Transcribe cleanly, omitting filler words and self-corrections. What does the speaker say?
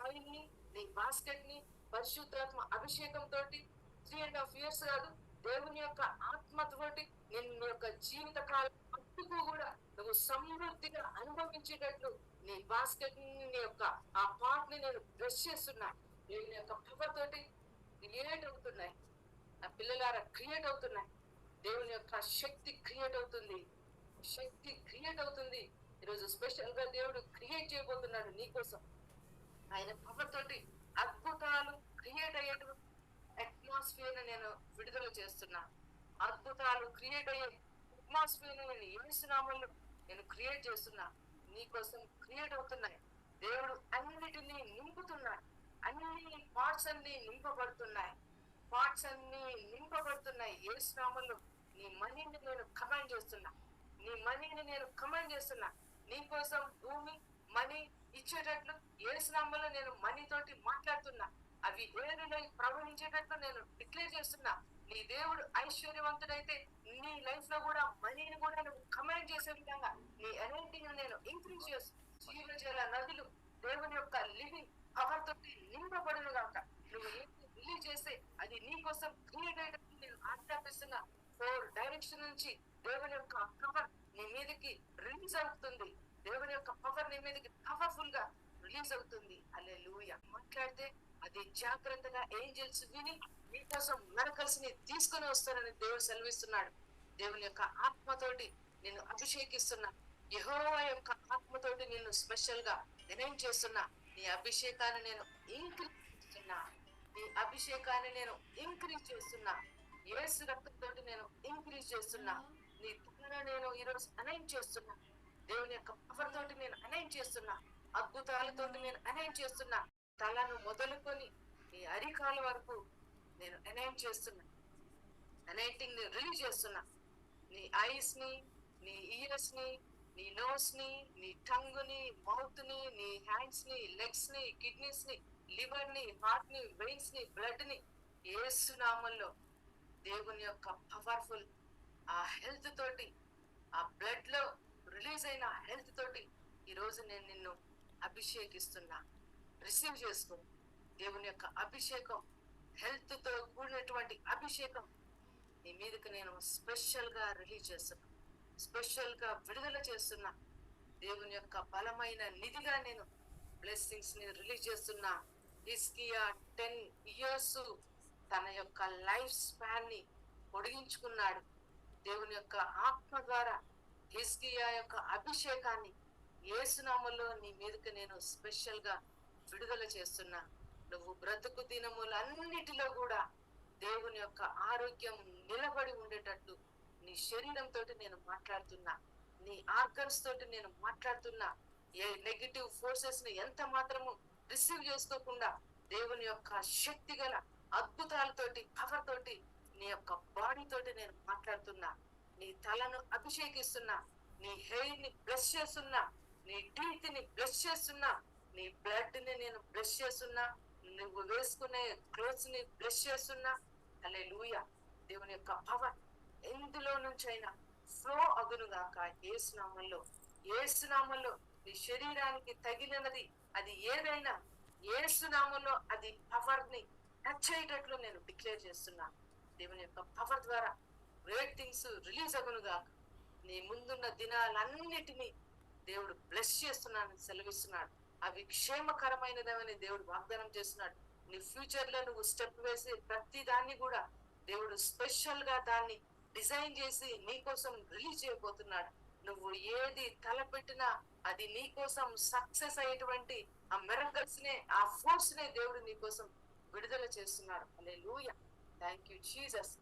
Oil ని, నీ basket ని పరిశుద్ధాత్మ అభిషేకంతో 3.5 years కాదు, దేవుని యొక్క ఆత్మతోటి నీ యొక్క జీవిత కాలం అంతకు కూడా నువ్వు సమృద్ధిగా అనుభవించేటట్లు నీ బాస్కెట్ ని, నీ యొక్క ఆ పాట్ ని నేను బ్రష్ చేస్తున్నా. దేవుని యొక్క పవర్ తోటి క్రియేట్ అవుతున్నాయి. ఆ పిల్లలారా క్రియేట్ అవుతున్నాయి. దేవుని యొక్క శక్తి క్రియేట్ అవుతుంది. శక్తి క్రియేట్ అవుతుంది. ఈరోజు స్పెషల్ గా దేవుడు క్రియేట్ చేయబోతున్నాడు నీకోసం. ఆయన పవర్ తోటి అద్భుతాలు క్రియేట్ అయ్యేటువంటి అట్మాస్ఫియర్ నేను విడుదల చేస్తున్నా. అద్భుతాలు క్రియేట్ అయ్యే అట్మాస్ఫియర్ నేను యేసునామములో నేను క్రియేట్ చేస్తున్నా. నీకోసం క్రియేట్ అవుతున్నాయి. దేవుడు అన్నిటినీ నింపుతున్నాడు. అన్ని పార్ట్స్ అన్ని నింపబడుతున్నాయి. పార్ట్స్ అన్ని నింపబడుతున్నాయి. యేసునామములో నీ మనీని నేను కమాండ్ చేస్తున్నా. నీ మనీని నేను కమాండ్ చేస్తున్నా. నీకోసం భూమి మనీ ఇచ్చేటట్లు యేసునామములో నేను మనీ తోటి మాట్లాడుతున్నా. అవి ఏరిలో ప్రవహించేటట్లు నేను డిక్లేర్ చేస్తున్నా. నీ దేవుడు ఐశ్వర్యవంతుడైతే నీ లైఫ్ లో కూడా మనీని కూడా నువ్వు కమాండ్ చేసే విధంగా నీ ఎనర్జీని నేను ఇంక్రీజ్ చేస్తున్నా. జీవజల నదులు దేవుని యొక్క లివింగ్ పవర్ తోటి నింపబడును గాక. నువ్వు రిలీజ్ చేస్తే అది నీ కోసం క్రియేట్ అయ్యేటప్పుడు నేను ఆజ్ఞాపిస్తున్నా. 4 డైరెక్షన్ నుంచి దేవుని యొక్క పవర్ నీ మీదకి రిలీజ్ అవుతుంది. దేవుని యొక్క పవర్ నీ మీదకి పవర్ఫుల్ గా రిలీజ్ అవుతుంది. హల్లెలూయా. మాట్లాడితే అది జాగ్రత్తగా ఏంజెల్స్ విని నీకోసం మెరకల్స్ తీసుకొని వస్తారని దేవుడు సెలవిస్తున్నాడు. దేవుని యొక్క ఆత్మతోటి నేను అభిషేకిస్తున్నా. యెహోవా యొక్క ఆత్మతోటి నేను స్పెషల్ గా నేనేం చేస్తున్నా. నీ అభిషేకాన్ని నేను ఇంక్రీజ్ చేస్తున్నా. నీ అభిషేకాన్ని నేను ఇంక్రీజ్ చేస్తున్నా. యేసు రక్తంతోటి నేను ఇంక్రీజ్ చేస్తున్నా. నీ తలను నేను ఈరోజు అనౌన్స్ చేస్తున్నా. దేవుని యొక్క పవర్ తోటి నేను అనౌన్స్ చేస్తున్నా. అద్భుతాలతోటి నేను అనౌన్స్ చేస్తున్నా. తలను మొదలుకొని నీ అరికాల వరకు నేను అనౌన్స్ చేస్తున్నా. అనౌంటింగ్ ని రిలీజ్ చేస్తున్నా. నీ ఐస్ ని, నీ ఇయర్స్ ని, నీ నోస్ ని, నీ టంగ్ ని, మౌత్ ని, నీ హ్యాండ్స్ ని, లెగ్స్ ని, కిడ్నీస్ ని, లివర్ ని, హార్ట్ ని, వెయిన్స్ ని, బ్లడ్ ని యేసు నామములో దేవుని యొక్క పవర్ఫుల్ ఆ హెల్త్ తోటి, ఆ బ్లడ్ లో రిలీజ్ అయిన హెల్త్ తోటి ఈరోజు నేను నిన్ను అభిషేకిస్తున్నా. రిసీవ్ చేసుకో. దేవుని యొక్క అభిషేకం, హెల్త్ తో కూడినటువంటి అభిషేకం నీ మీదకి నేను స్పెషల్ గా రిలీజ్ చేస్తున్నా. స్పెషల్ గా విడుదల చేస్తున్నా. దేవుని యొక్క బలమైన నిధిగా నేను బ్లెస్సింగ్స్ ని రిలీజ్ చేస్తున్నా. హిజ్కియా 10 years తన యొక్క లైఫ్ స్పాన్ ని పొడిగించుకున్నాడు. దేవుని యొక్క ఆత్మ ద్వారా హిజ్కియా యొక్క అభిషేకాన్ని యేసునామములో నీ మీదకి నేను స్పెషల్ గా విడుదల చేస్తున్నా. నువ్వు బ్రతుకు దినములన్నిటిలో కూడా దేవుని యొక్క ఆరోగ్యం నిలబడి ఉండేటట్టు నీ శరీరంతో నేను మాట్లాడుతున్నా. నీ ఆర్గన్స్ తోటి నేను మాట్లాడుతున్నా. ఏ నెగిటివ్ ఫోర్సెస్ ని ఎంత మాత్రము రిసీవ్ చేసుకోకుండా దేవుని యొక్క శక్తి గల అద్భుతాలతోటి పవర్ తోటి నీ యొక్క బాడీ తోటి నేను మాట్లాడుతున్నా. నీ తలను అభిషేకిస్తున్నా. నీ హెయిర్ ని బ్లెస్ చేస్తున్నా. నీ టీత్ ని బ్లెస్ చేస్తున్నా. నీ బ్లడ్ ని నేను బ్లెస్ చేస్తున్నా. నువ్వు వేసుకునే క్లోత్స్ ని బ్లెస్ చేస్తున్నా. హల్లెలూయా. దేవుని యొక్క పవర్ ఎందులో నుంచైనా ఫ్లో అగునుగాక యేసునామములో. యేసునామములో నీ శరీరానికి తగిలినది అది ఏదైనా యేసునామములో అది పవర్ ని టచ్ అయ్యేటట్లు నేను డిక్లేర్ చేస్తున్నా. దేవుని యొక్క పవర్ ద్వారా గ్రేట్ థింగ్స్ రిలీజ్ అగునుగాక. నీ ముందున్న దినాలన్నిటినీ దేవుడు బ్లెస్ చేస్తున్నానని సెలవిస్తున్నాడు. అవి క్షేమకరమైనదేమని దేవుడు వాగ్దానం చేస్తున్నాడు. నీ ఫ్యూచర్ లో నువ్వు స్టెప్ వేసి ప్రతి దాన్ని కూడా దేవుడు స్పెషల్ గా దాన్ని డిజైన్ చేసి నీకోసం రిలీజ్ చేయబోతున్నాడు. నువ్వు ఏది తలపెట్టినా అది నీకోసం సక్సెస్ అయ్యేటువంటి ఆ మిరకల్స్ నే, ఆ ఫోర్స్ నే దేవుడు నీకోసం విడుదల చేస్తున్నాడు. హల్లెలూయా. Thank you Jesus.